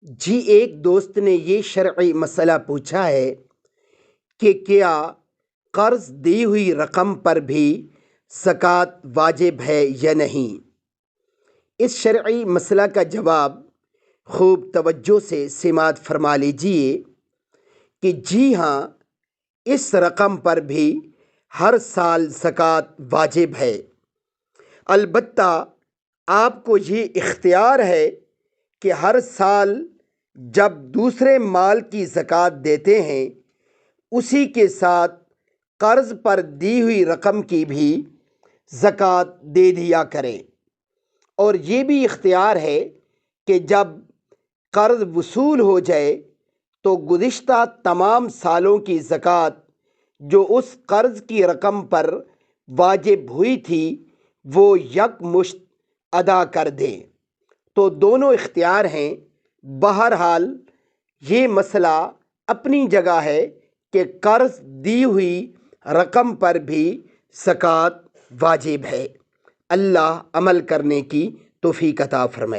جی ایک دوست نے یہ شرعی مسئلہ پوچھا ہے کہ کیا قرض دی ہوئی رقم پر بھی زکوٰۃ واجب ہے یا نہیں۔ اس شرعی مسئلہ کا جواب خوب توجہ سے سماعت فرما لیجیے کہ جی ہاں، اس رقم پر بھی ہر سال زکوٰۃ واجب ہے، البتہ آپ کو یہ اختیار ہے کہ ہر سال جب دوسرے مال کی زکوٰۃ دیتے ہیں اسی کے ساتھ قرض پر دی ہوئی رقم کی بھی زکوٰۃ دے دیا کریں، اور یہ بھی اختیار ہے کہ جب قرض وصول ہو جائے تو گزشتہ تمام سالوں کی زکوٰۃ جو اس قرض کی رقم پر واجب ہوئی تھی وہ یکمشت ادا کر دیں۔ تو دونوں اختیار ہیں۔ بہرحال یہ مسئلہ اپنی جگہ ہے کہ قرض دی ہوئی رقم پر بھی زکوٰۃ واجب ہے۔ اللہ عمل کرنے کی توفیق عطا فرمائے۔